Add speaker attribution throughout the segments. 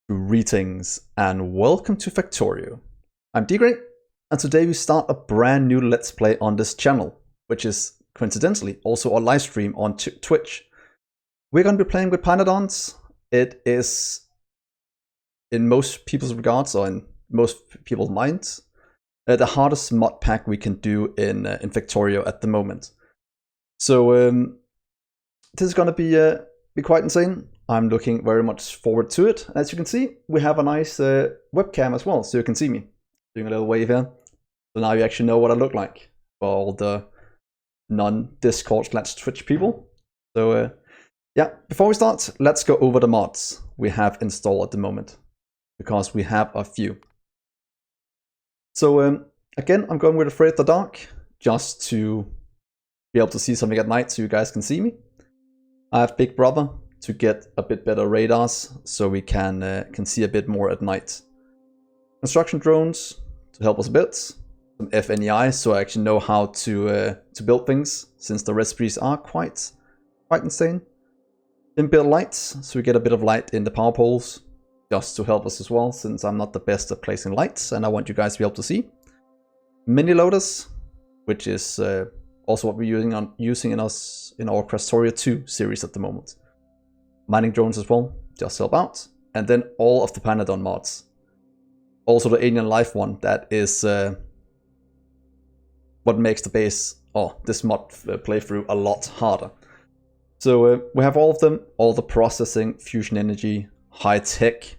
Speaker 1: Greetings and welcome to Factorio. I'm Dgray, and today we start a brand new Let's Play on this channel, which is coincidentally also a live stream on Twitch. We're going to be playing with Pyanodons. It is, in most people's regards, or in most people's minds, the hardest mod pack we can do in Factorio at the moment. So this is going to be quite insane. I'm looking very much forward to it. As you can see, we have a nice webcam as well, so you can see me doing a little wave here. So now you actually know what I look like for all the non-Discord/Twitch people. So yeah, before we start, let's go over the mods we have installed at the moment, because we have a few. So again, I'm going with Afraid of the Dark, just to be able to see something at night so you guys can see me. I have Big Brother to get a bit better radars, so we can see a bit more at night. Construction drones to help us a bit. Some FNEI, so I actually know how to build things, since the recipes are quite insane. Inbuilt lights, so we get a bit of light in the power poles, just to help us as well, since I'm not the best at placing lights, and I want you guys to be able to see. Mini loaders, which is also what we're using in our Factorio 2 series at the moment. Mining drones as well, just help out. And then all of the Pyanodon mods. Also the alien life one, that is what makes the base, or this mod playthrough, a lot harder. So we have all of them, all the processing, fusion energy, high tech,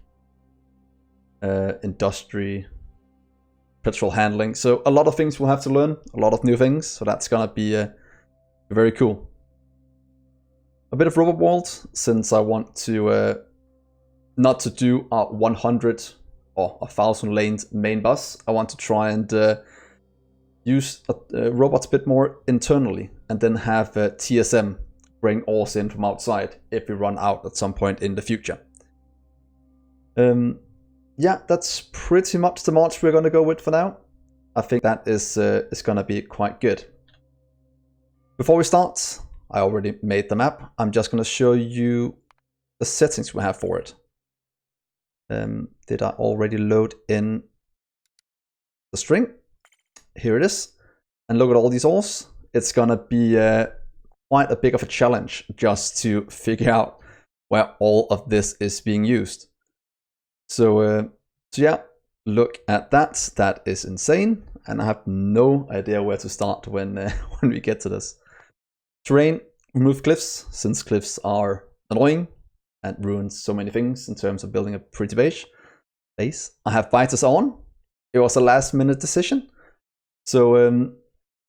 Speaker 1: industry, petrol handling. So a lot of things we'll have to learn, a lot of new things. So that's gonna be very cool. A bit of robot world, since I want to not to do a 100 or 1,000 lanes main bus. I want to try and use robots a bit more internally, and then have TSM bring ores in from outside if we run out at some point in the future. Yeah, that's pretty much the mods we're going to go with for now. I think that is going to be quite good. Before we start, I already made the map. I'm just going to show you the settings we have for it. Did I already load in the string? Here it is. And look at all these ores. It's going to be quite a big of a challenge just to figure out where all of this is being used. So yeah, look at that. That is insane. And I have no idea where to start when when we get to this. Terrain, remove cliffs, since cliffs are annoying and ruin so many things in terms of building a pretty base. I have biters on. It was a last minute decision. So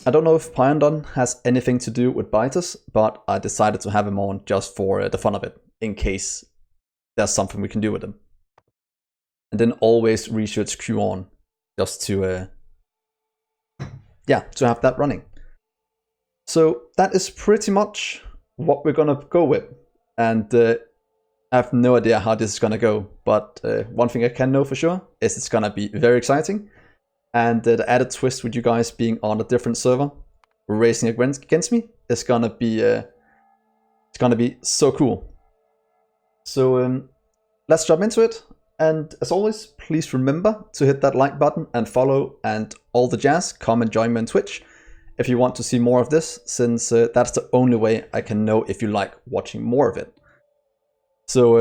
Speaker 1: I don't know if Pyanodon has anything to do with biters, but I decided to have them on just for the fun of it, in case there's something we can do with them. And then always research Q on, just to yeah, to have that running. So that is pretty much what we're gonna go with, and I have no idea how this is gonna go, but one thing I can know for sure is it's gonna be very exciting, and the added twist with you guys being on a different server, racing against me, is gonna be it's gonna be so cool. So let's jump into it, and as always, please remember to hit that like button and follow and all the jazz. Come and join me on Twitch if you want to see more of this, since that's the only way I can know if you like watching more of it. So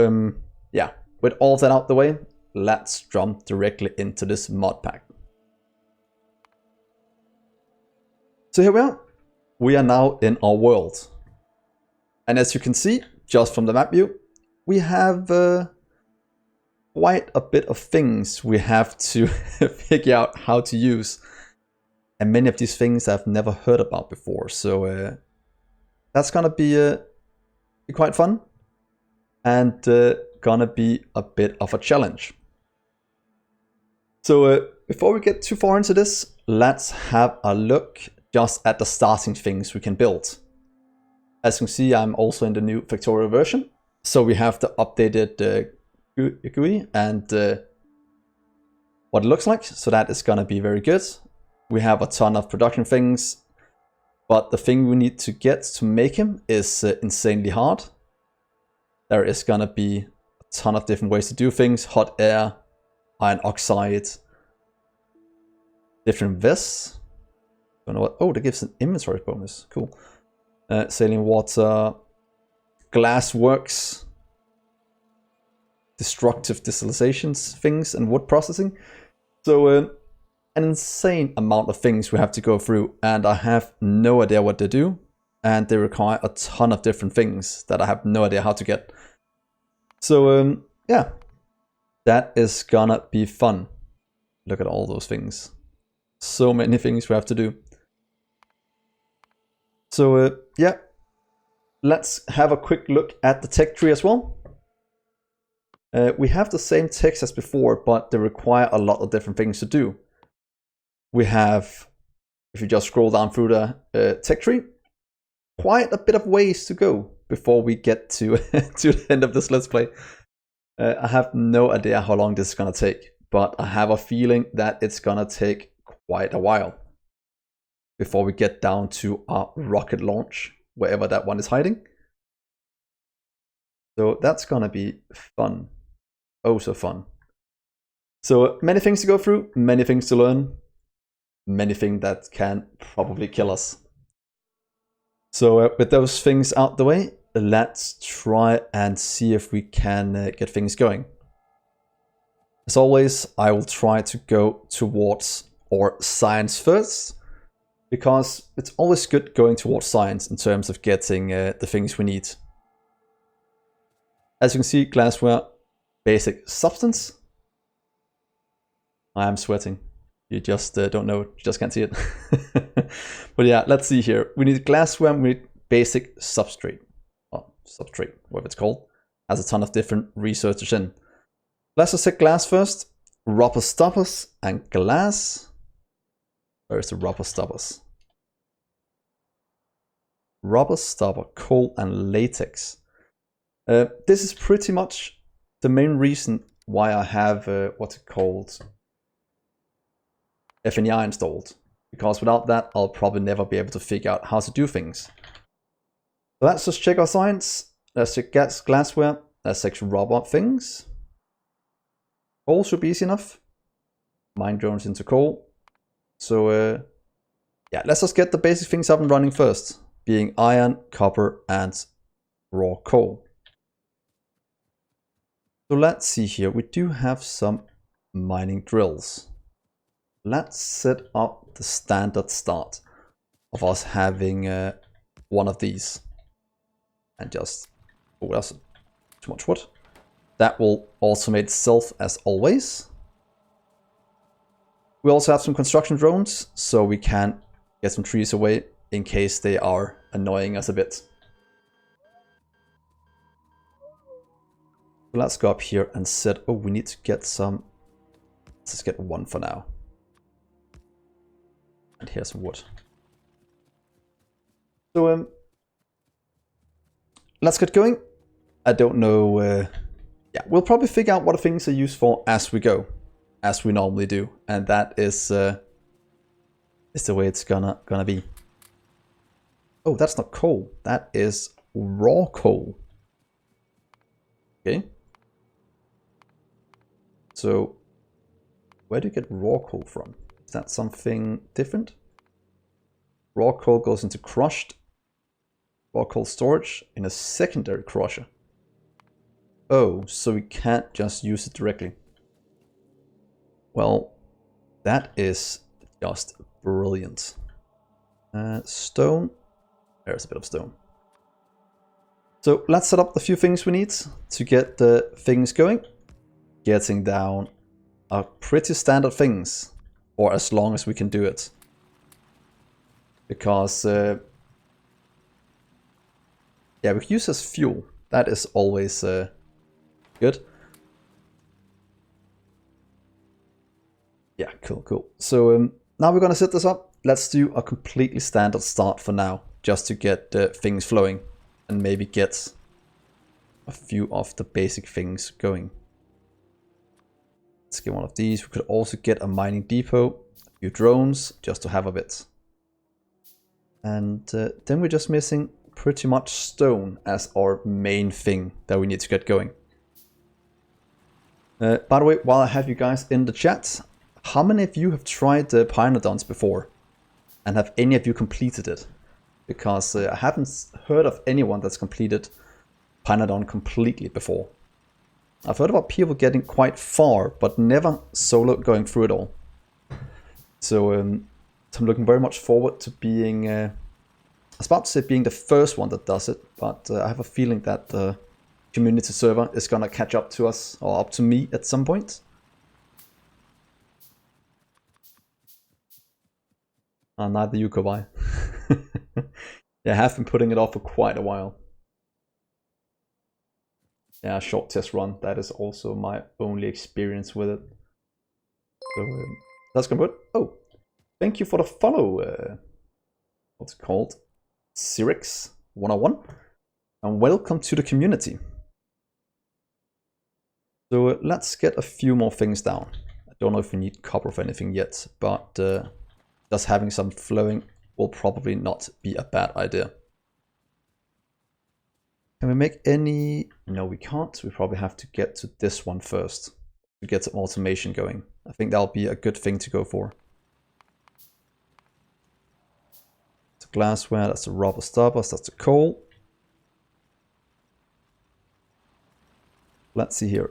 Speaker 1: yeah, with all that out the way, let's jump directly into this mod pack. So here we are. We are now in our world. And as you can see, just from the map view, we have quite a bit of things we have to figure out how to use. And many of these things I've never heard about before, so that's gonna be quite fun, and gonna be a bit of a challenge. So before we get too far into this, let's have a look just at the starting things we can build. As you can see, I'm also in the new Factorio version, so we have the updated GUI and what it looks like, so that is gonna be very good. We have a ton of production things, but the thing we need to get to make him is insanely hard. There is gonna be a ton of different ways to do things. Hot air, iron oxide, different vests. Don't know what. Oh, that gives an inventory bonus. Cool. Saline water, glass works, destructive distilizations things, and wood processing. So an insane amount of things we have to go through, and I have no idea what they do, and they require a ton of different things that I have no idea how to get. So yeah, that is gonna be fun. Look at all those things. So many things we have to do. So yeah, let's have a quick look at the tech tree as well. We have the same text as before, but they require a lot of different things to do. We have, if you just scroll down through the tech tree, quite a bit of ways to go before we get to, to the end of this Let's Play. I have no idea how long this is going to take, but I have a feeling that it's going to take quite a while before we get down to our rocket launch, wherever that one is hiding. So that's going to be fun. Oh, so fun. So many things to go through, many things to learn, many things that can probably kill us. So with those things out the way, let's try and see if we can get things going. As always, I will try to go towards science first, because it's always good going towards science in terms of getting the things we need. As you can see, glassware, basic substance. I am sweating. You just don't know, you just can't see it. But yeah, let's see here. We need glassware, we need basic substrate. Oh, substrate, whatever it's called. Has a ton of different researchers in. Let's just take glass first. Rubber stoppers and glass. Where's the rubber stoppers? Rubber stopper, coal and latex. This is pretty much the main reason why I have what's it called? FNEI installed. Because without that, I'll probably never be able to figure out how to do things. So let's just check our science. Let's check glassware. Let's check rubber things. Coal should be easy enough. Mine drones into coal. So yeah, let's just get the basic things up and running first. Being iron, copper, and raw coal. So let's see here. We do have some mining drills. Let's set up the standard start of us having one of these. And just, oh, that's too much wood. That will automate itself as always. We also have some construction drones, so we can get some trees away in case they are annoying us a bit. So let's go up here and set, oh, we need to get some, let's just get one for now. And here's some wood. So let's get going. I don't know, yeah, we'll probably figure out what the things are used for as we go, as we normally do, and that is the way it's gonna be. Oh, that's not coal. That is raw coal. Okay. So, where do you get raw coal from? Is that something different? Raw coal goes into crushed raw coal storage in a secondary crusher. Oh, so we can't just use it directly. Well, that is just brilliant. Stone. There's a bit of stone. So let's set up the few things we need to get the things going. Getting down are pretty standard things, or as long as we can do it. Because, yeah, we can use as fuel. That is always good. Yeah, cool. So now we're going to set this up. Let's do a completely standard start for now, just to get things flowing and maybe get a few of the basic things going. Let's get one of these. We could also get a mining depot, a few drones, just to have a bit. And then we're just missing pretty much stone as our main thing that we need to get going. By the way, while I have you guys in the chat, how many of you have tried the Pyanodons before? And have any of you completed it? Because I haven't heard of anyone that's completed Pyanodon completely before. I've heard about people getting quite far, but never solo going through it all. So I'm looking very much forward to being, I was about to say being the first one that does it, but I have a feeling that the community server is gonna catch up to us, or up to me at some point. Neither you, Kobai. Yeah, I have been putting it off for quite a while. Yeah, short test run. That is also my only experience with it. So that's gonna be good. Oh, thank you for the follow. What's it called? Cyrix 101. And welcome to the community. So let's get a few more things down. I don't know if we need copper for anything yet, but just having some flowing will probably not be a bad idea. Can we make any? No, we can't. We probably have to get to this one first to get some automation going. I think that'll be a good thing to go for. It's a glassware, that's the rubber stoppers, that's the coal. Let's see here.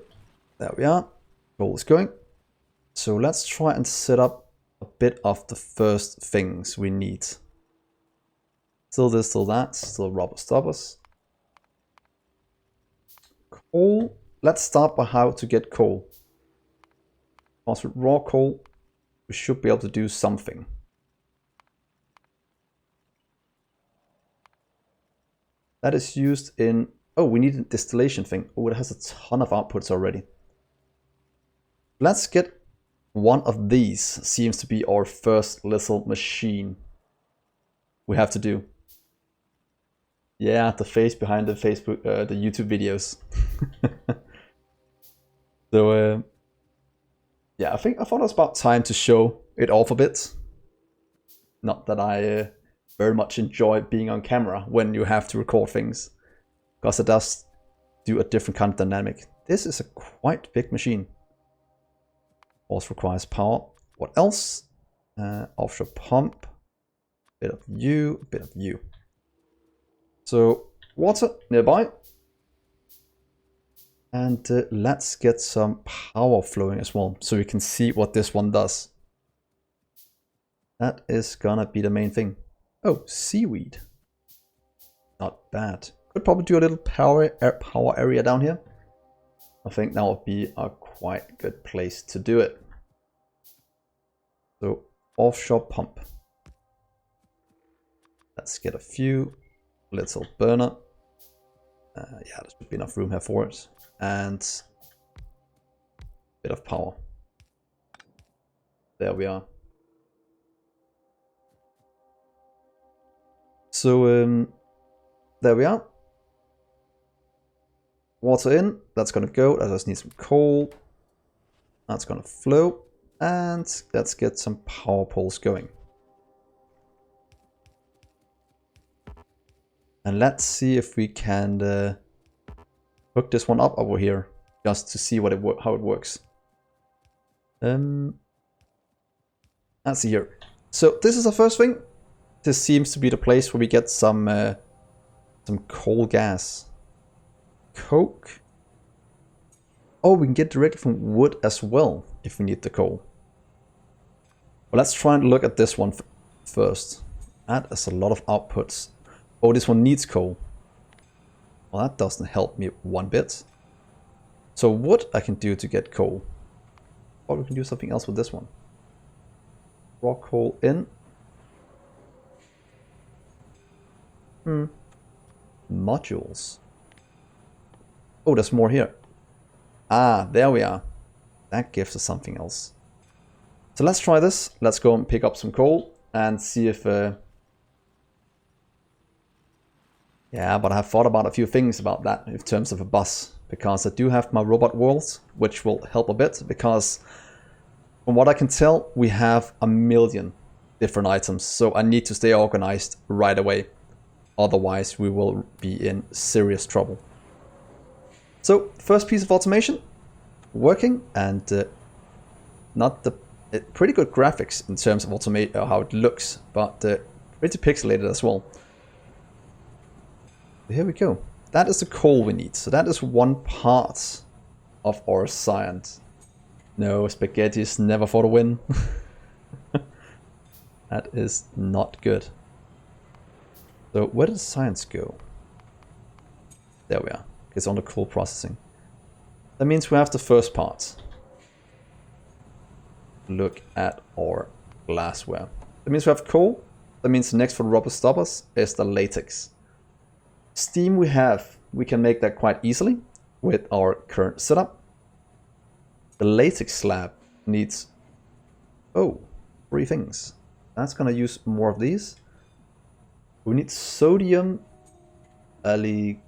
Speaker 1: There we are. Coal is going. So let's try and set up a bit of the first things we need. Still this, still that, still rubber stoppers. Coal. Let's start by how to get coal. Because with raw coal, we should be able to do something. That is used in... Oh, we need a distillation thing. Oh, it has a ton of outputs already. Let's get one of these. Seems to be our first little machine we have to do. Yeah, the face behind the Facebook, the YouTube videos. So, yeah, I thought it was about time to show it off a bit. Not that I very much enjoy being on camera when you have to record things, because it does do a different kind of dynamic. This is a quite big machine. Also requires power. What else? Offshore pump. Bit of you, bit of you. So water nearby. And let's get some power flowing as well, so we can see what this one does. That is gonna be the main thing. Oh, seaweed. Not bad. Could probably do a little power area down here. I think that would be a quite good place to do it. So offshore pump. Let's get a few. Little burner. Yeah, there should be enough room here for it. And a bit of power. There we are. So there we are. Water in, that's gonna go. I just need some coal. That's gonna flow. And let's get some power poles going. And let's see if we can hook this one up over here, just to see how it works. Let's see here. So this is the first thing. This seems to be the place where we get some coal gas. Coke. Oh, we can get directly from wood as well if we need the coal. Well, let's try and look at this one first. That is a lot of outputs. Oh, this one needs coal. Well, that doesn't help me one bit. So what I can do to get coal? Or we can do something else with this one. Raw coal in. Modules. Oh, there's more here. Ah, there we are. That gives us something else. So let's try this. Let's go and pick up some coal and see if... Yeah, but I have thought about a few things about that in terms of a bus. Because I do have my robot world, which will help a bit. Because from what I can tell, we have a million different items. So I need to stay organized right away. Otherwise, we will be in serious trouble. So, first piece of automation. working, and not the pretty good graphics in terms of how it looks, but pretty pixelated as well. Here we go. That is the coal we need. So that is one part of our science. No, spaghetti is never for the win. That is not good. So where does science go? There we are. It's on the coal processing. That means we have the first part. Look at our glassware. That means we have coal. That means the next for rubber stoppers is the latex. Steam we can make that quite easily with our current setup. The latex slab needs, 3 things. That's gonna use more of these. We need sodium alginate.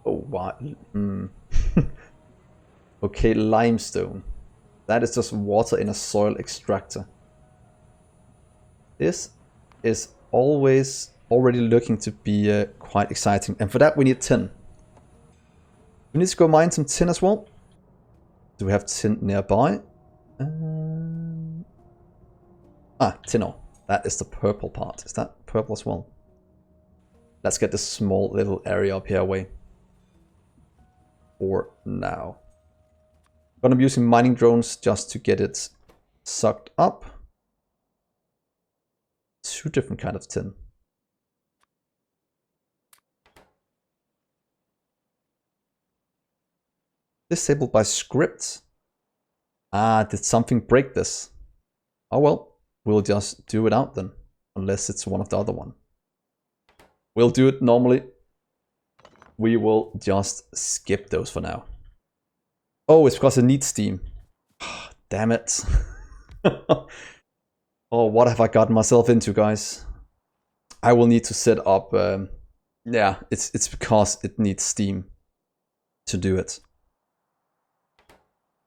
Speaker 1: Oh, wow. Okay, limestone. That is just water in a soil extractor. This is already looking to be quite exciting. And for that we need tin. We need to go mine some tin as well. Do we have tin nearby? Tin ore. That is the purple part. Is that purple as well? Let's get this small little area up here away. For now. But I'm using mining drones just to get it sucked up. 2 different kind of tin. Disabled by script. Did something break this? Oh well, we'll just do it out then. Unless it's one of the other one. We'll do it normally. We will just skip those for now. Oh, it's because it needs steam. Damn it. Oh, what have I gotten myself into, guys? I will need to set up... yeah, it's because it needs steam to do it.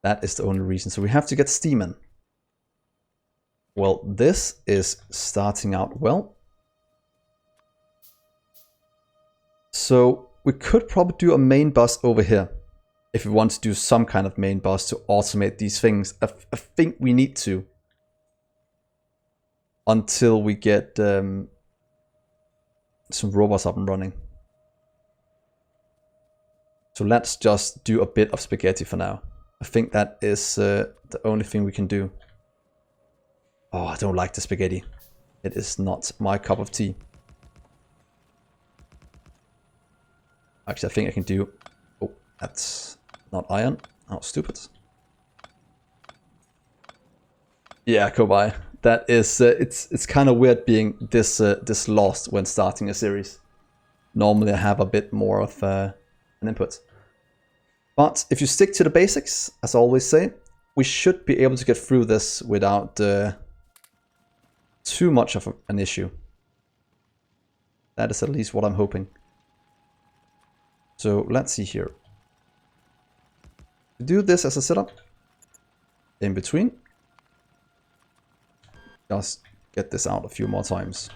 Speaker 1: That is the only reason. So we have to get steam in. Well, this is starting out well. So we could probably do a main bus over here. If we want to do some kind of main bus to automate these things. I think we need to. Until we get some robots up and running. So let's just do a bit of spaghetti for now. I think that is the only thing we can do. Oh, I don't like the spaghetti. It is not my cup of tea. Actually, I think I can do... Oh, that's not iron. How stupid. Yeah, Kobai. That is... it's kind of weird being this lost when starting a series. Normally I have a bit more of an input. But if you stick to the basics, as I always say, we should be able to get through this without too much of an issue. That is at least what I'm hoping. So let's see here. Do this as a setup. In between. Just get this out a few more times.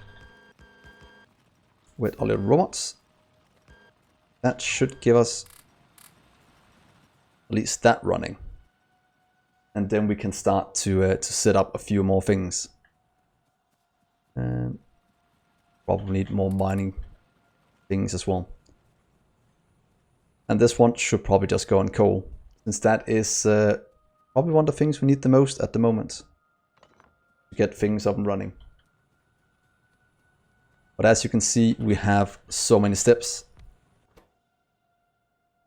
Speaker 1: With our little robots. That should give us at least that running. And then we can start to set up a few more things. And probably need more mining things as well. And this one should probably just go on coal. Since that is probably one of the things we need the most at the moment. To get things up and running. But as you can see, we have so many steps.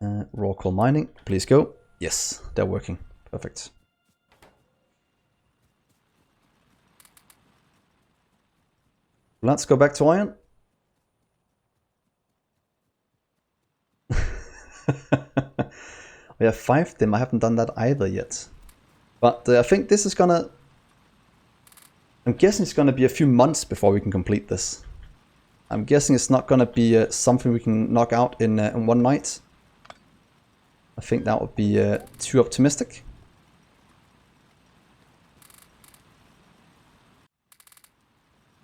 Speaker 1: Raw coal mining, please go. Yes, they're working. Perfect. Let's go back to iron. We have 5 of them. I haven't done that either yet. But I think this is gonna... I'm guessing it's gonna be a few months before we can complete this. I'm guessing it's not gonna be something we can knock out in one night. I think that would be too optimistic.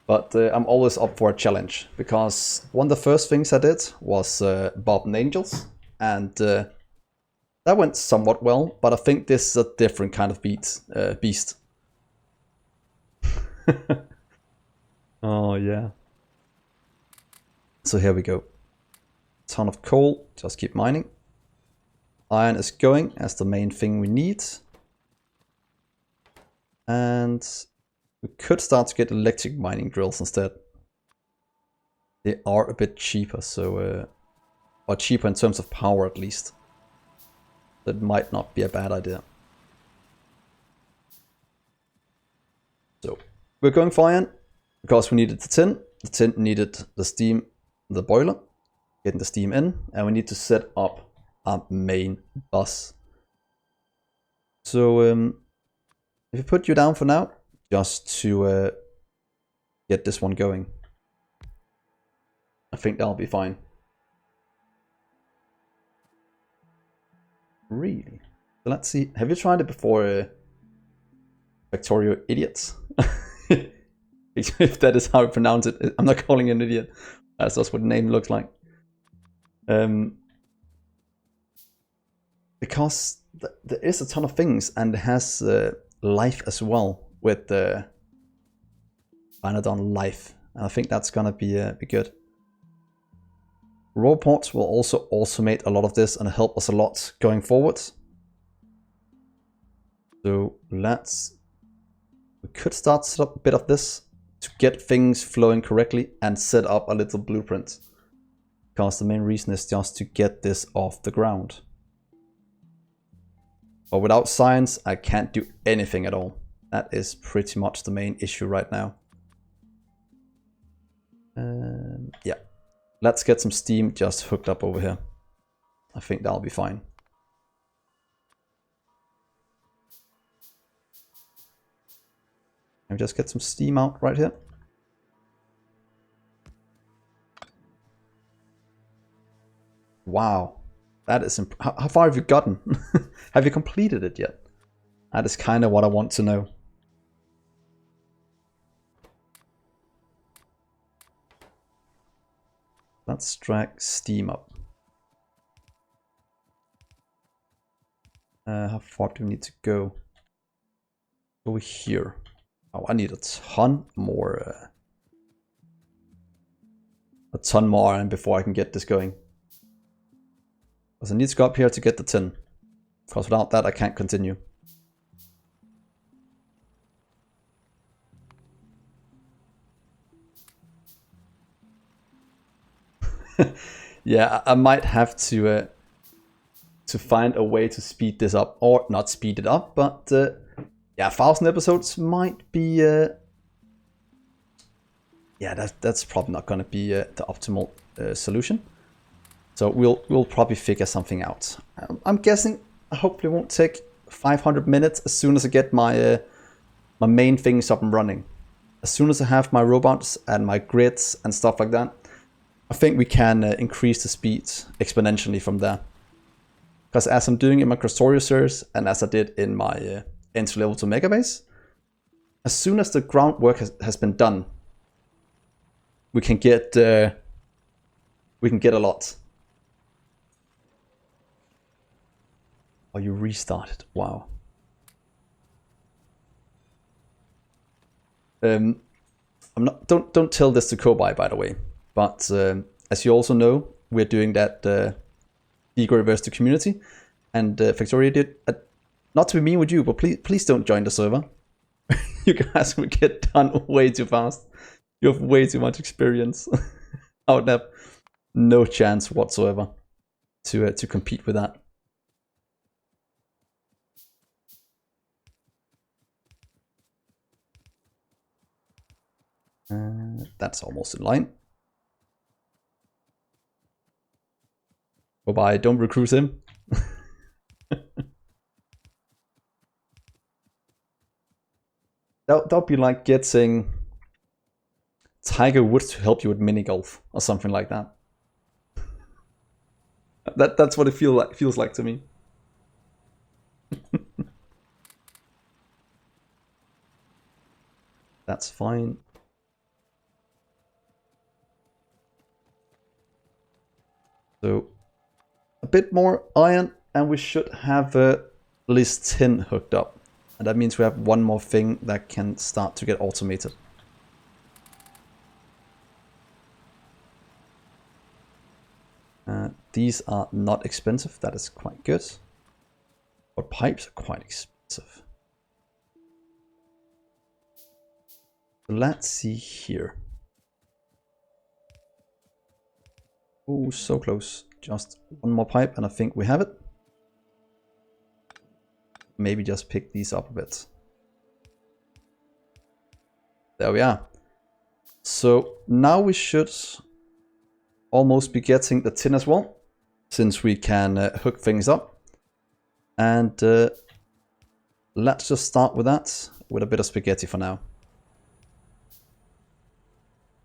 Speaker 1: But I'm always up for a challenge, because one of the first things I did was Bob and Angels, and That went somewhat well, but I think this is a different kind of beast. Oh yeah. So here we go. Ton of coal, just keep mining. Iron is going as the main thing we need. And we could start to get electric mining drills instead. They are a bit cheaper, so or cheaper in terms of power at least. That might not be a bad idea. So we're going for iron because we needed the tin. The tin needed the steam, the boiler, getting the steam in, and we need to set up our main bus. So if we put you down for now, just to get this one going, I think that'll be fine. Really? So let's see. Have you tried it before, Factorio idiots? If that is how I pronounce it. I'm not calling you an idiot. That's just what the name looks like. Because there is a ton of things, and it has life as well with the Pyanodon life. And I think that's gonna be good. Robots will also automate a lot of this and help us a lot going forward. So we could start set up a bit of this to get things flowing correctly and set up a little blueprint. Because the main reason is just to get this off the ground. But without science, I can't do anything at all. That is pretty much the main issue right now. Yeah. Let's get some steam just hooked up over here. I think that'll be fine. Can we just get some steam out right here? Wow. That is how far have you gotten? Have you completed it yet? That is kind of what I want to know. Let's drag steam up. How far do we need to go? Over here. Oh, I need a ton more iron before I can get this going. Because I need to go up here to get the tin. Because without that I can't continue. Yeah, I might have to find a way to speed this up, or not speed it up, but yeah, 1,000 episodes might be yeah, that's probably not going to be the optimal solution. So we'll probably figure something out. I'm guessing I hopefully won't take 500 minutes as soon as I get my my main things up and running. As soon as I have my robots and my grids and stuff like that, I think we can increase the speed exponentially from there. Because as I'm doing in my Factorio series, and as I did in my entry level to Mega Base, as soon as the groundwork has been done, we can get a lot. Oh, you restarted! Wow. I'm not. Don't tell this to Kobai, by the way. But as you also know, we're doing that Dgray versus the community, and Factorio did. Not to be mean with you, but please don't join the server. You guys will get done way too fast. You have way too much experience. I would have no chance whatsoever to compete with that. That's almost in line. Bye-bye, don't recruit him. That'll be like getting Tiger Woods to help you with mini golf or something like that. That's what it feels like to me. That's fine. So a bit more iron and we should have at least 10 hooked up. And that means we have one more thing that can start to get automated. These are not expensive, that is quite good. But pipes are quite expensive. So let's see here. Oh, so close. Just one more pipe and I think we have it. Maybe just pick these up a bit. There we are. So now we should almost be getting the tin as well, since we can hook things up. And let's just start with that, with a bit of spaghetti for now.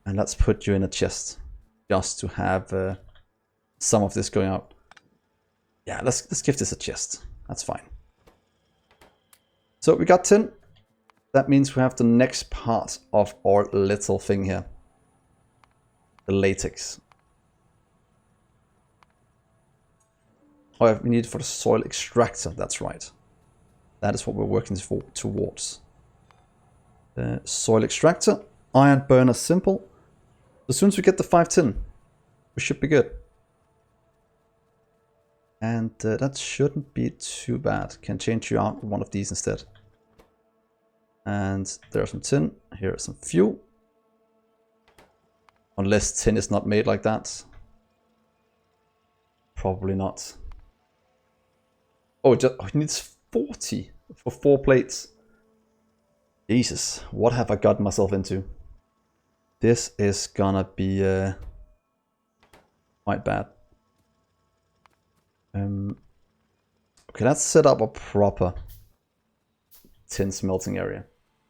Speaker 1: And let's put you in a chest, just to have some of this going out. Yeah, let's give this a chest. That's fine. So we got tin. That means we have the next part of our little thing here. The latex. Oh, we need it for the soil extractor, that's right. That is what we're working towards. Soil extractor, iron burner simple. As soon as we get the 5 tin, we should be good. And that shouldn't be too bad. Can change you out with one of these instead. And there's some tin. Here is some fuel. Unless tin is not made like that. Probably not. Oh, it needs 40 for 4 plates. Jesus, what have I gotten myself into? This is gonna be quite bad. Okay, let's set up a proper tin smelting area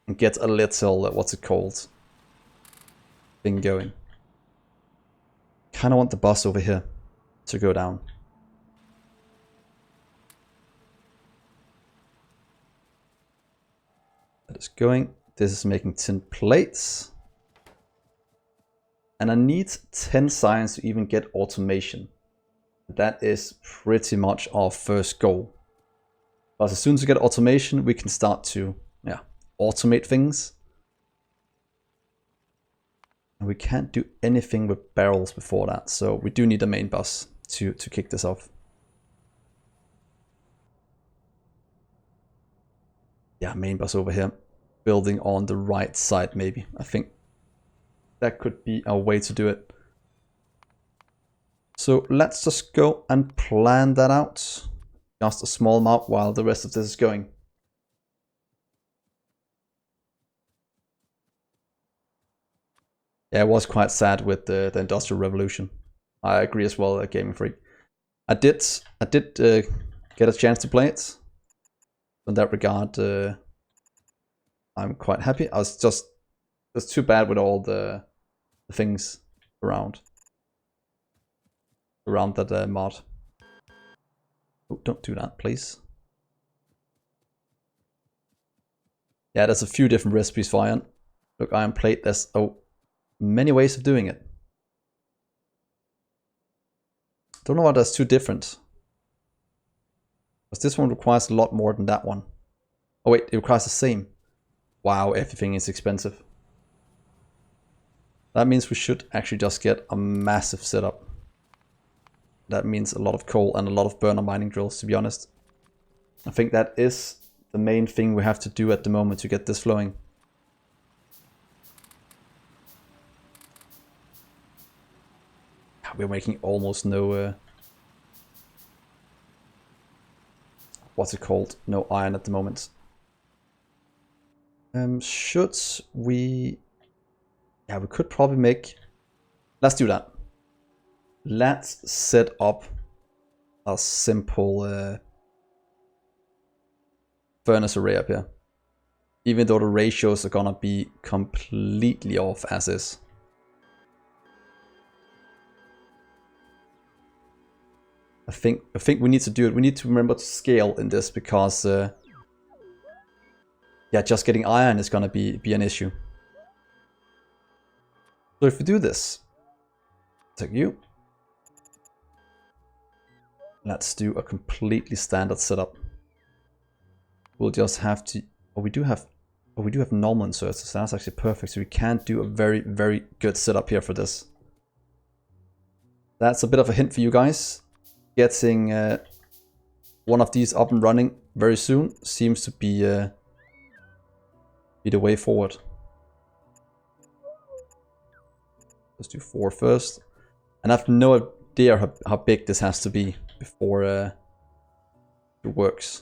Speaker 1: and get a little, what's it called, thing going. Kind of want the bus over here to go down. That is going. This is making tin plates. And I need 10 science to even get automation. That is pretty much our first goal. But as soon as we get automation, we can start to automate things. And we can't do anything with barrels before that. So we do need a main bus to kick this off. Yeah, main bus over here. Building on the right side maybe. I think that could be a way to do it. So let's just go and plan that out. Just a small amount while the rest of this is going. Yeah, it was quite sad with the Industrial Revolution. I agree as well, Gaming Freak. I did get a chance to play it. In that regard, I'm quite happy. It's too bad with all the things around that mod. Oh, don't do that, please. Yeah, there's a few different recipes for iron. Look, iron plate, there's many ways of doing it. Don't know why that's too different. Because this one requires a lot more than that one. Oh wait, it requires the same. Wow, everything is expensive. That means we should actually just get a massive setup. That means a lot of coal and a lot of burner mining drills, to be honest. I think that is the main thing we have to do at the moment to get this flowing. We're making almost no... what's it called? No iron at the moment. Should we... Yeah, we could probably make... Let's do that. Let's set up a simple furnace array up here. Even though the ratios are gonna be completely off as is. I think we need to do it. We need to remember to scale in this because yeah, just getting iron is gonna be an issue. So if we do this, take you. Let's do a completely standard setup. We'll just have to, we do have normal inserts, so that's actually perfect. So we can do a very, very good setup here for this. That's a bit of a hint for you guys. Getting one of these up and running very soon seems to be the way forward. Let's do 4 first. And I have no idea how big this has to be before it works.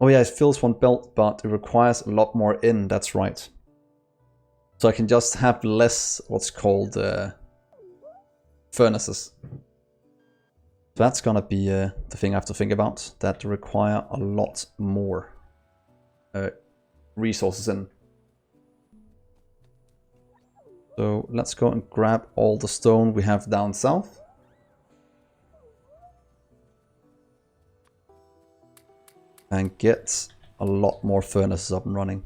Speaker 1: Oh yeah, it fills 1 belt, but it requires a lot more in, that's right. So I can just have less what's called furnaces. So that's gonna be the thing I have to think about, that require a lot more resources in. So let's go and grab all the stone we have down south. And get a lot more furnaces up and running.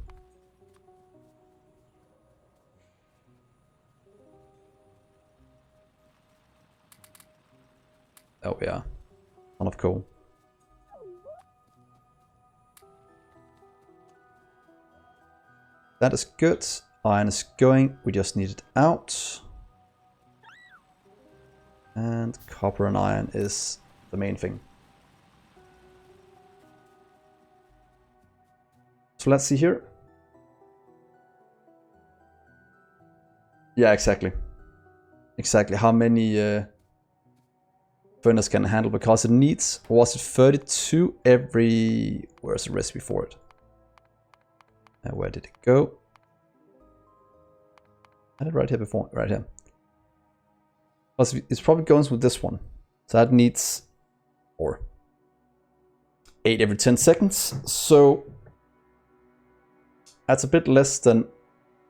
Speaker 1: There we are. Ton of coal. That is good. Iron is going. We just need it out. And copper and iron is the main thing. So let's see here. Yeah, exactly. Exactly. How many furnace can handle? Because it needs, was it 32 every... Where's the recipe for it? And where did it go? I had it right here before. Right here. Because it's probably going with this one. So that needs 8 every 10 seconds. So that's a bit less than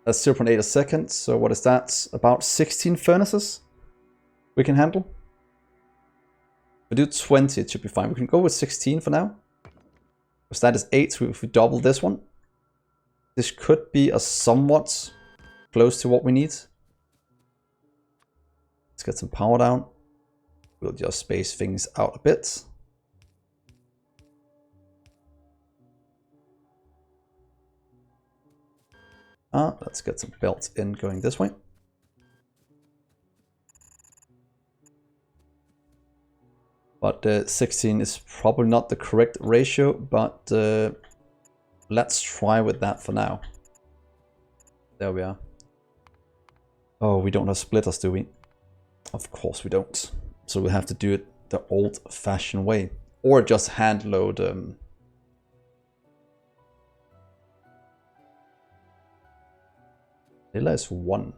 Speaker 1: a 0.8 a second. So what is that? About 16 furnaces we can handle. If we do 20, it should be fine. We can go with 16 for now. Because that is 8. So if we double this one, this could be a somewhat close to what we need. Let's get some power down. We'll just space things out a bit. Let's get some belts in going this way. But 16 is probably not the correct ratio, but let's try with that for now. There we are. Oh, we don't have splitters, do we? Of course we don't. So we have to do it the old-fashioned way. Or just hand load... Vanilla is 1.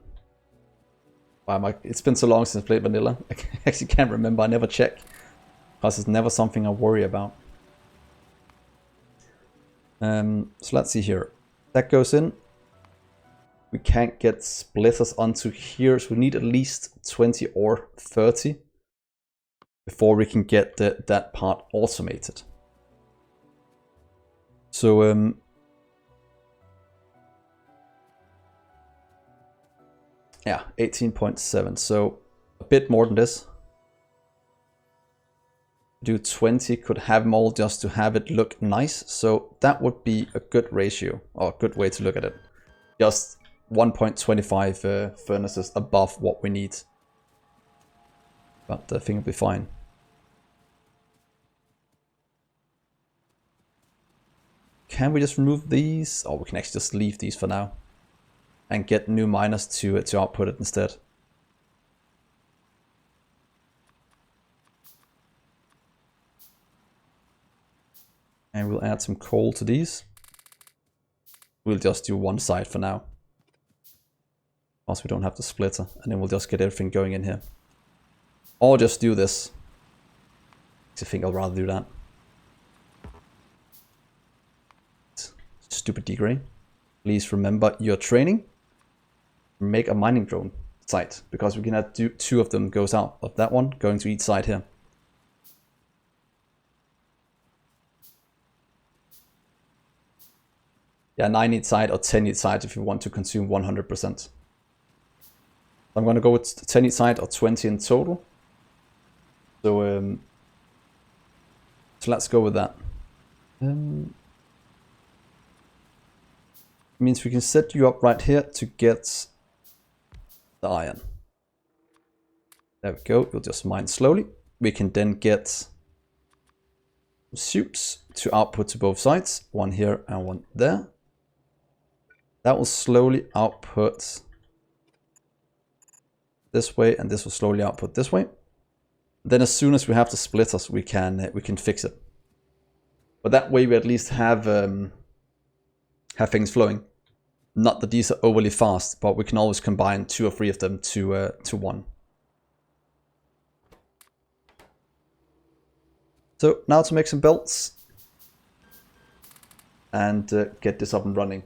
Speaker 1: Wow, it's been so long since I played vanilla. I actually can't remember. I never check. Because it's never something I worry about. So let's see here. That goes in. We can't get splitters onto here. So we need at least 20 or 30 before we can get that part automated. So yeah, 18.7. So a bit more than this. Do 20, could have them all just to have it look nice. So that would be a good ratio, or a good way to look at it. Just 1.25 furnaces above what we need. But I think it'll be fine. Can we just remove these? Oh, we can actually just leave these for now. And get new miners to output it instead. And we'll add some coal to these. We'll just do one side for now. Because we don't have the splitter. And then we'll just get everything going in here. Or just do this. I think I'll rather do that. Stupid Dgray. Please remember your training. Make a mining drone site. Because we can have 2 of them goes out of that one going to each side here. yeah, 9 each side or 10 each side if you want to consume 100%. I'm going to go with 10 each side or 20 in total. So, so let's go with that. Means we can set you up right here to get the iron. There we go. We'll just mine slowly. We can then get suits to output to both sides. One here and one there. That will slowly output this way, and this will slowly output this way. Then as soon as we have the splitters, we can fix it. But that way we at least have things flowing. Not that these are overly fast, but we can always combine 2 or 3 of them to one. So now to make some belts and get this up and running.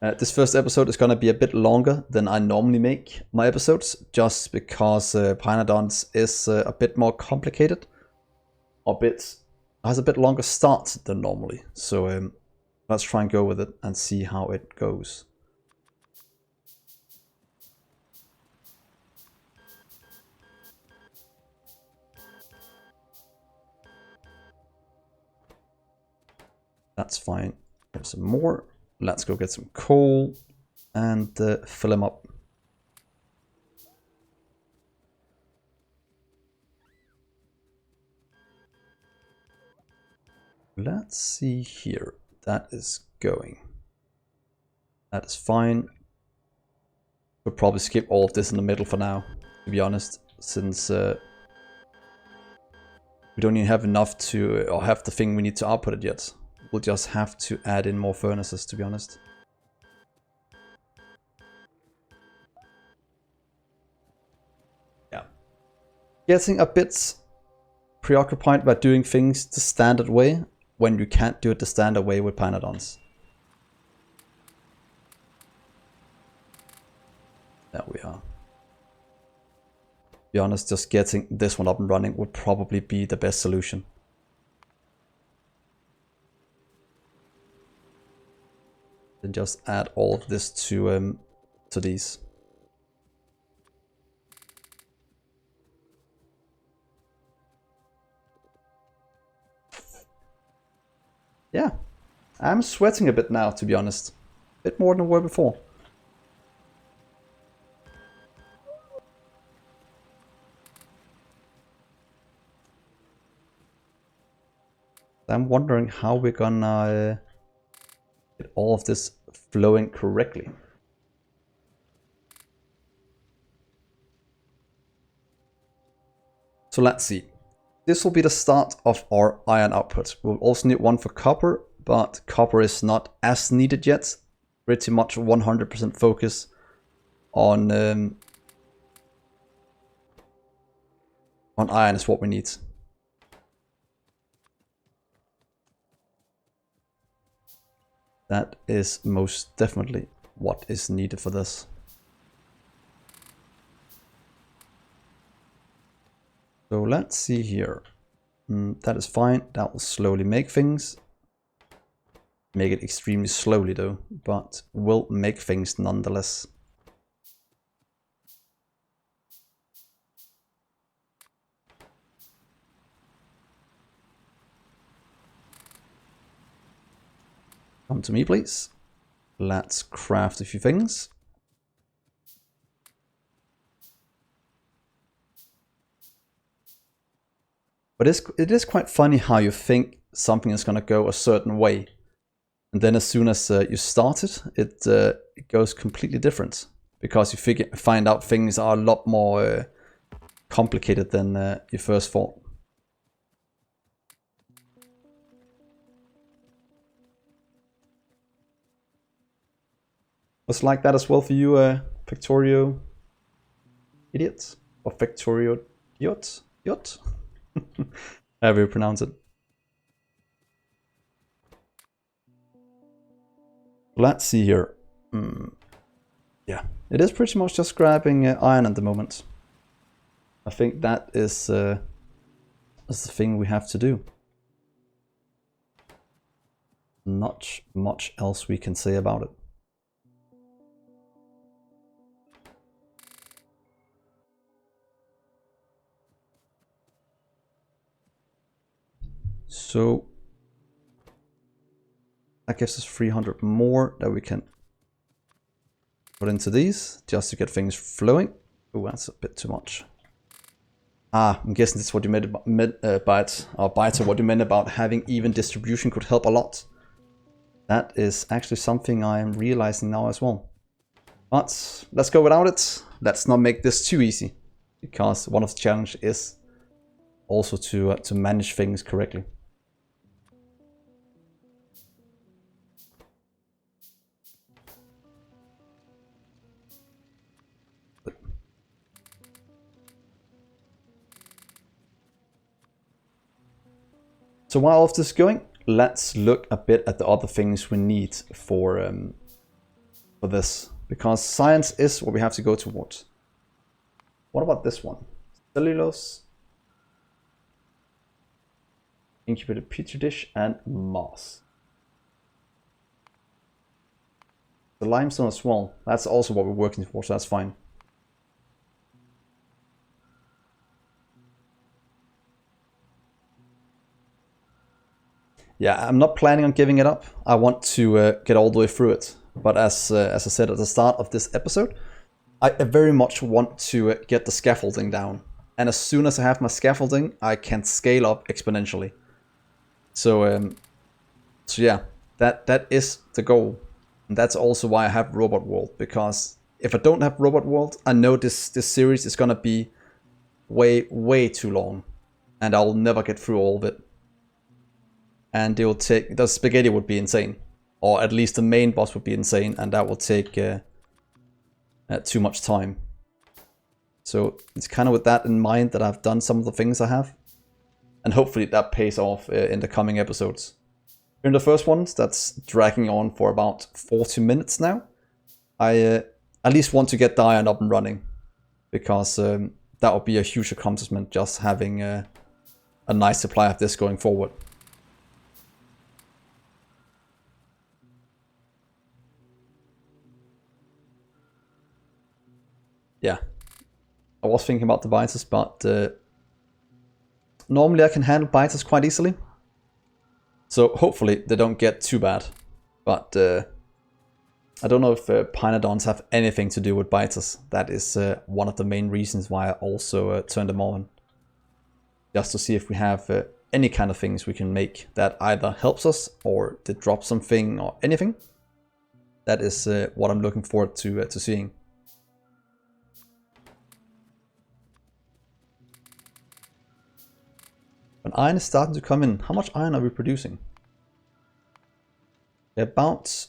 Speaker 1: This first episode is going to be a bit longer than I normally make my episodes, just because Pyanodons is a bit more complicated, has a bit longer start than normally. So let's try and go with it and see how it goes. That's fine. Have some more. Let's go get some coal and fill them up. Let's see here. That is going. That is fine. We'll probably skip all of this in the middle for now, to be honest, since we don't even have enough to, or have the thing we need to output it yet. We'll just have to add in more furnaces, to be honest. Yeah. Getting a bit preoccupied by doing things the standard way when you can't do it the standard way with Pyanodons. There we are. To be honest, just getting this one up and running would probably be the best solution. Then just add all of this to these. Yeah, I'm sweating a bit now, to be honest. A bit more than I were before. I'm wondering how we're gonna get all of this flowing correctly. So let's see. This will be the start of our iron output. We'll also need one for copper, but copper is not as needed yet. Pretty much 100% focus on iron is what we need. That is most definitely what is needed for this. So let's see here. That is fine. That will slowly make things. Make it extremely slowly though, but will make things nonetheless. Come to me, please. Let's craft a few things. But it is quite funny how you think something is going to go a certain way. And then as soon as you start it, it goes completely different. Because you find out things are a lot more complicated than you first thought. Was like that as well for you, Factorio idiots? Or Factorio yacht? However you pronounce it. Let's see here. Yeah, it is pretty much just grabbing iron at the moment. I think that is the thing we have to do. not much else we can say about it. So that gives us 300 more that we can put into these just to get things flowing. Oh, that's a bit too much. Ah, I'm guessing that's what you meant by it, or Biter, what you meant about having even distribution could help a lot. That is actually something I'm realizing now as well. But let's go without it. Let's not make this too easy, because one of the challenges is also to manage things correctly. So while all of this is going, let's look a bit at the other things we need for this, because science is what we have to go towards. What about this one? Cellulose, incubated petri dish, and moss. The limestone as well. That's also what we're working for, so that's fine. Yeah, I'm not planning on giving it up. I want to get all the way through it. But as I said at the start of this episode, I very much want to get the scaffolding down. And as soon as I have my scaffolding, I can scale up exponentially. So yeah, that is the goal. And that's also why I have Robot World. Because if I don't have Robot World, I know this series is gonna be way too long. And I'll never get through all of it. And it will take, the spaghetti would be insane, or at least the main boss would be insane, and that will take too much time. So it's kind of with that in mind that I've done some of the things I have, and hopefully that pays off in the coming episodes. In the first ones, that's dragging on for about 40 minutes now. I at least want to get the iron up and running, because that would be a huge accomplishment, just having a nice supply of this going forward. Yeah, I was thinking about the biters, but normally I can handle biters quite easily. So hopefully they don't get too bad. But I don't know if Pyanodons have anything to do with biters. That is one of the main reasons why I also turned them on. Just to see if we have any kind of things we can make that either helps us or to drop something or anything. That is what I'm looking forward to seeing. When iron is starting to come in, how much iron are we producing? About,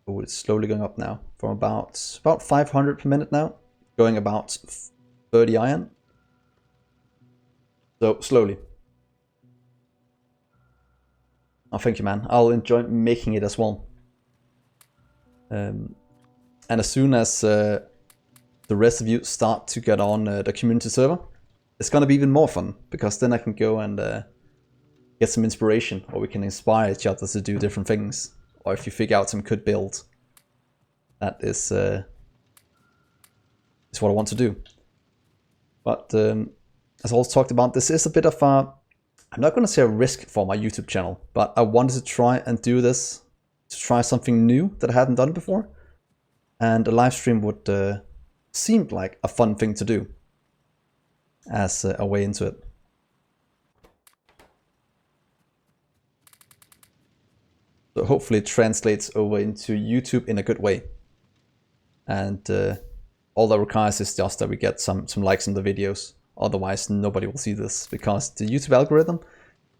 Speaker 1: oh, it's slowly going up now. From about 500 per minute now, going about 30 iron. So slowly. Oh, thank you, man. I'll enjoy making it as well. And as soon as the rest of you start to get on the community server, it's gonna be even more fun, because then I can go and get some inspiration, or we can inspire each other to do different things, or if you figure out some good build, that is what I want to do. But as I also talked about, this is a bit of a, I'm not gonna say a risk for my YouTube channel, but I wanted to try and do this, to try something new that I hadn't done before, and a live stream would seem like a fun thing to do as a way into it. So hopefully it translates over into YouTube in a good way. And all that requires is just that we get some likes on the videos. Otherwise nobody will see this, because the YouTube algorithm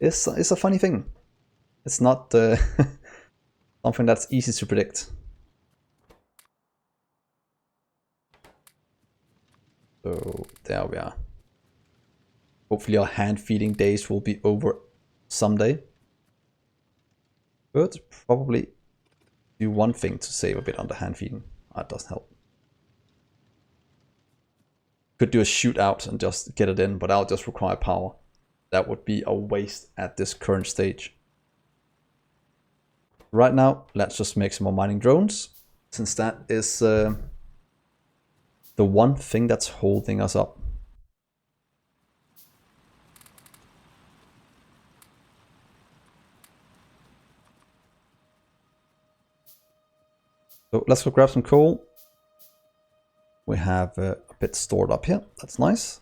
Speaker 1: is a funny thing. It's not something that's easy to predict. So there we are. Hopefully our hand feeding days will be over someday. But probably do one thing to save a bit on the hand feeding. That doesn't help. Could do a shootout and just get it in, but that'll just require power. That would be a waste at this current stage. Right now, let's just make some more mining drones, since that is the one thing that's holding us up. So let's go grab some coal. We have a bit stored up here. That's nice.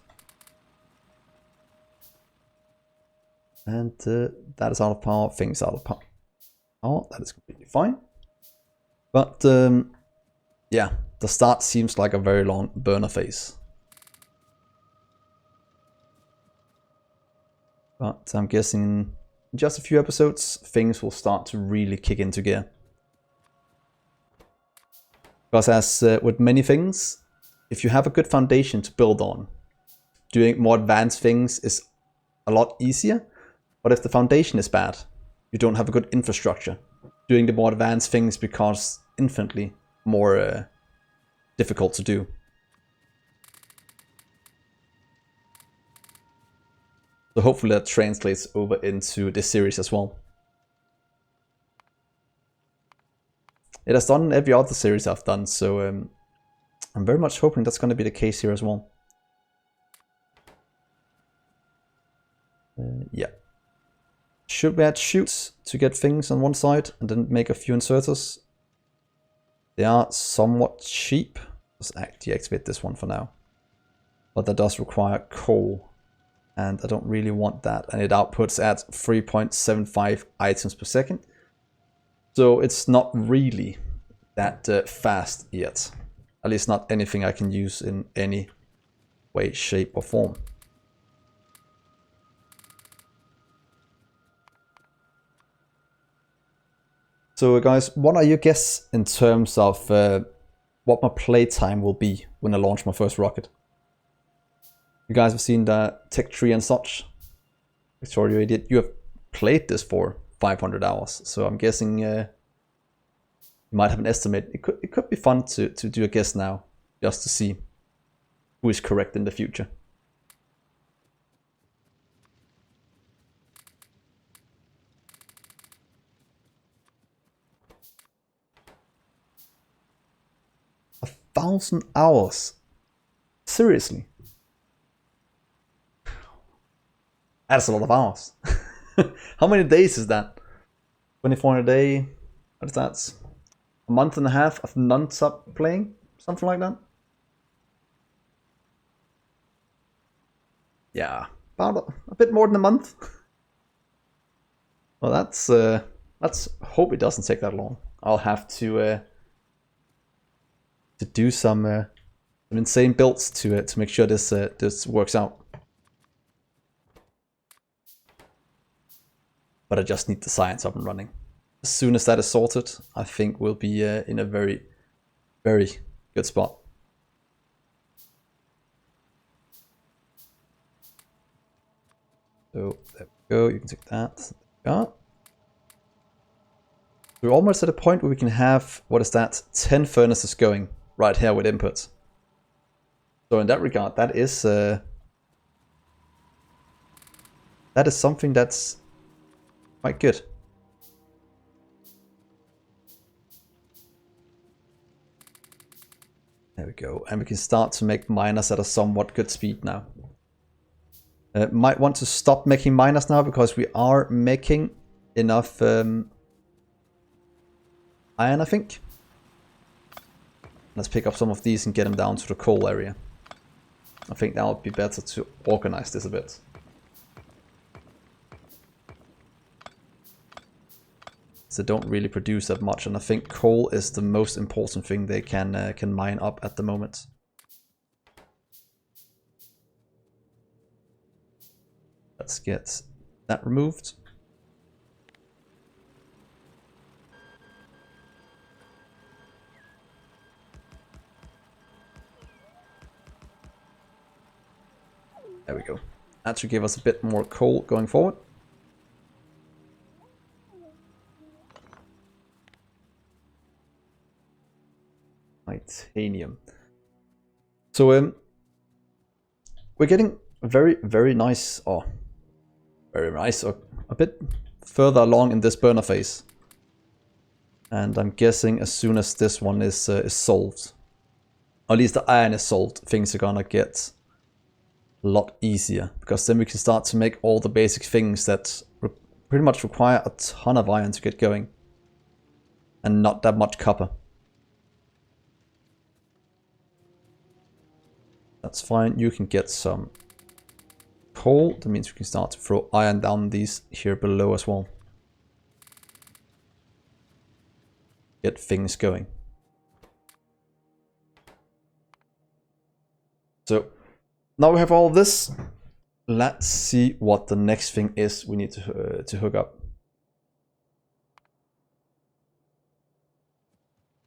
Speaker 1: And that is out of power. Things out of power. Oh, that is completely fine. But yeah, the start seems like a very long burner phase. But I'm guessing in just a few episodes, things will start to really kick into gear. Because as with many things, if you have a good foundation to build on, doing more advanced things is a lot easier. But if the foundation is bad, you don't have a good infrastructure, doing the more advanced things becomes infinitely more difficult to do. So hopefully that translates over into this series as well. It has done in every other series I've done, so I'm very much hoping that's going to be the case here as well. Yeah. Should we add chutes to get things on one side and then make a few inserters? They are somewhat cheap. Let's deactivate this one for now. But that does require coal. And I don't really want that. And it outputs at 3.75 items per second. So it's not really that fast yet. At least not anything I can use in any way, shape or form. So guys, what are your guesses in terms of what my playtime will be when I launch my first rocket? You guys have seen the tech tree and such. Factorio idiot, you have played this for 500 hours, so I'm guessing you might have an estimate. It could be fun to do a guess now, just to see who is correct in the future. A 1,000 hours? Seriously? That's a lot of hours. How many days is that? 24 in a day? What is that? A month and a half of non-stop playing? Something like that? Yeah, about a bit more than a month. Well, let's hope it doesn't take that long. I'll have to do some insane builds to make sure this works out. But I just need the science up and running. As soon as that is sorted, I think we'll be in a very, very good spot. So there we go, you can take that. Yeah. We're almost at a point where we can have, what is that, 10 furnaces going right here with inputs. So in that regard, that is something that's quite good. There we go, and we can start to make miners at a somewhat good speed now. Might want to stop making miners now because we are making enough iron, I think. Let's pick up some of these and get them down to the coal area. I think that would be better to organize this a bit. So they don't really produce that much, and I think coal is the most important thing they can mine up at the moment. Let's get that removed. There we go. That should give us a bit more coal going forward. Titanium. So we're getting very nice, or a bit further along in this burner phase. And I'm guessing as soon as this one is solved, or at least the iron is solved, things are gonna get a lot easier. Because then we can start to make all the basic things that pretty much require a ton of iron to get going. And not that much copper. That's fine. You can get some coal. That means we can start to throw iron down these here below as well. Get things going. So now we have all this. Let's see what the next thing is we need to hook up.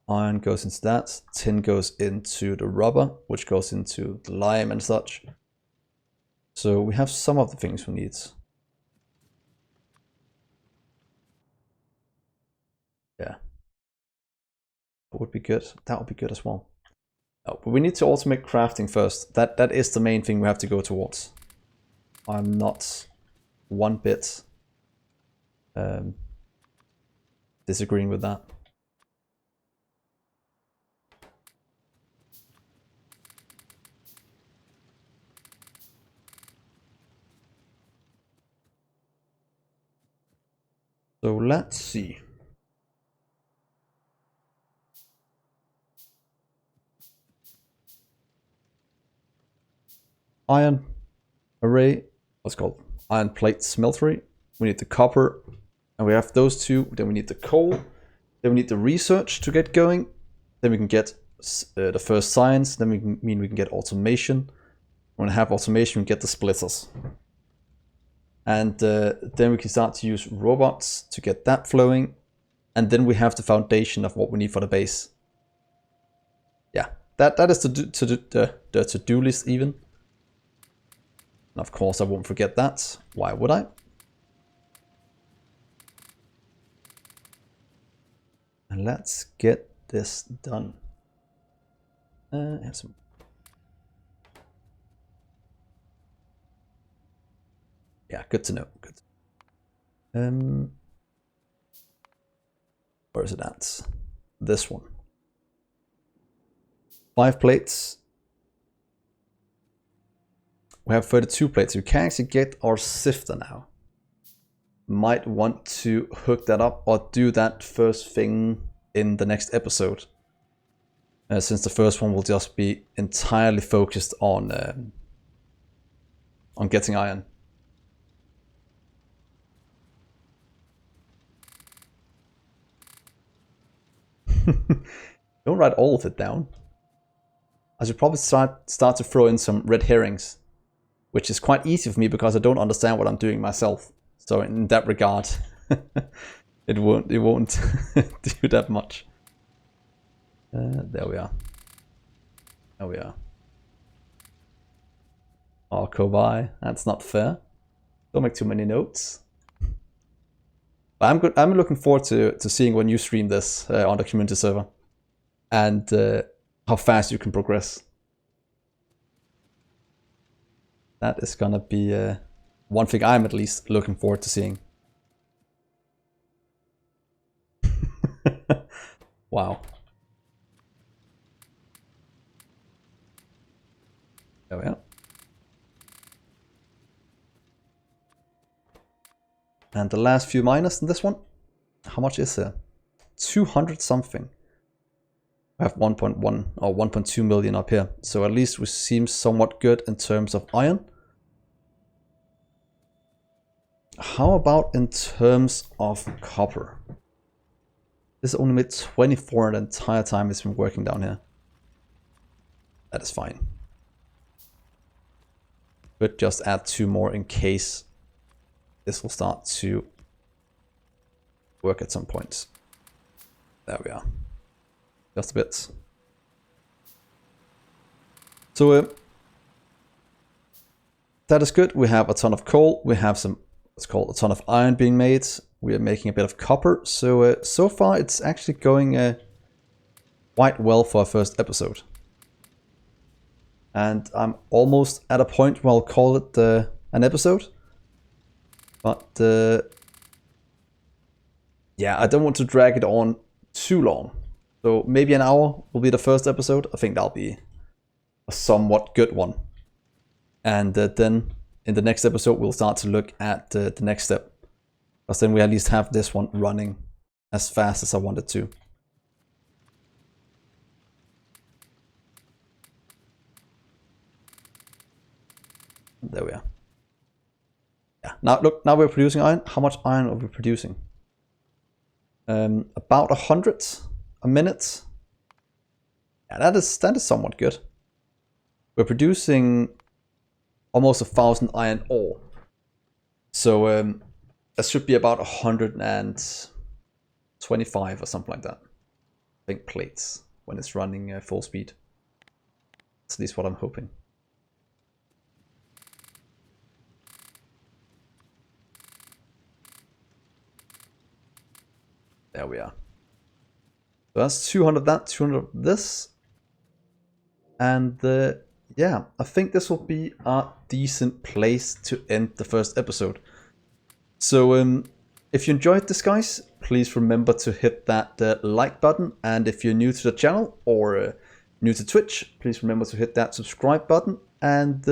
Speaker 1: Iron goes into that. Tin goes into the rubber, which goes into the lime and such. So we have some of the things we need. Yeah. That would be good. That would be good as well. Oh, but we need to also make crafting first. That is the main thing we have to go towards. I'm not one bit disagreeing with that. So let's see. Iron array, what's called iron plate smeltery. We need the copper, and we have those two. Then we need the coal. Then we need the research to get going. Then we can get the first science. Then we can get automation. When we have automation, we get the splitters. And then we can start to use robots to get that flowing. And then we have the foundation of what we need for the base. Yeah, that is the to-do list even. And of course I won't forget that. Why would I? And let's get this done. Have some. Yeah, good to know. Good. Where is it at? This one. 5 plates. We have 32 plates. We can actually get our sifter now. Might want to hook that up or do that first thing in the next episode. Since the first one will just be entirely focused on getting iron. Don't write all of it down. I should probably start to throw in some red herrings, which is quite easy for me because I don't understand what I'm doing myself. So in that regard, it won't do that much. There we are. There we are. Oh, Kobai, that's not fair. Don't make too many notes. But I'm good. I'm looking forward to seeing when you stream this on the community server, and how fast you can progress. That is gonna be one thing I'm at least looking forward to seeing. Wow. There we are. And the last few miners in this one. How much is there? 200 something. We have 1.1 or 1.2 million up here. So at least we seem somewhat good in terms of iron. How about in terms of copper? This only made 24 the entire time it's been working down here. That is fine. But just add 2 more in case this will start to work at some point. There we are. Just a bit. So that is good. We have a ton of coal. We have some, what's called a ton of iron being made. We are making a bit of copper. So so far it's actually going quite well for our first episode. And I'm almost at a point where I'll call it an episode. But yeah, I don't want to drag it on too long. So maybe an hour will be the first episode. I think that'll be a somewhat good one. And then in the next episode, we'll start to look at the next step. Because then we at least have this one running as fast as I wanted to. There we are. Yeah. Now look, now we're producing iron. How much iron are we producing? About 100 a minute. Yeah, that is somewhat good. We're producing almost 1,000 iron ore. So that should be about 125 or something like that. I think plates when it's running full speed. That's at least what I'm hoping. There we are. So that's 200 that, 200 this. And yeah, I think this will be a decent place to end the first episode. So if you enjoyed this, guys, please remember to hit that like button. And if you're new to the channel or new to Twitch, please remember to hit that subscribe button and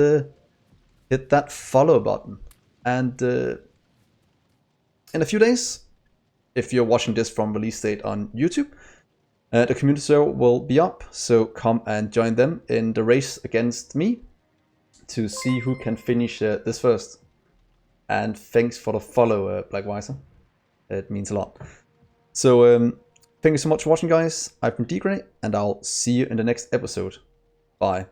Speaker 1: hit that follow button. And in a few days, if you're watching this from release date on YouTube, the community server will be up, so come and join them in the race against me to see who can finish this first. And thanks for the follow, Blackwiser. It means a lot. So thank you so much for watching, guys. I've been Dgray, and I'll see you in the next episode. Bye.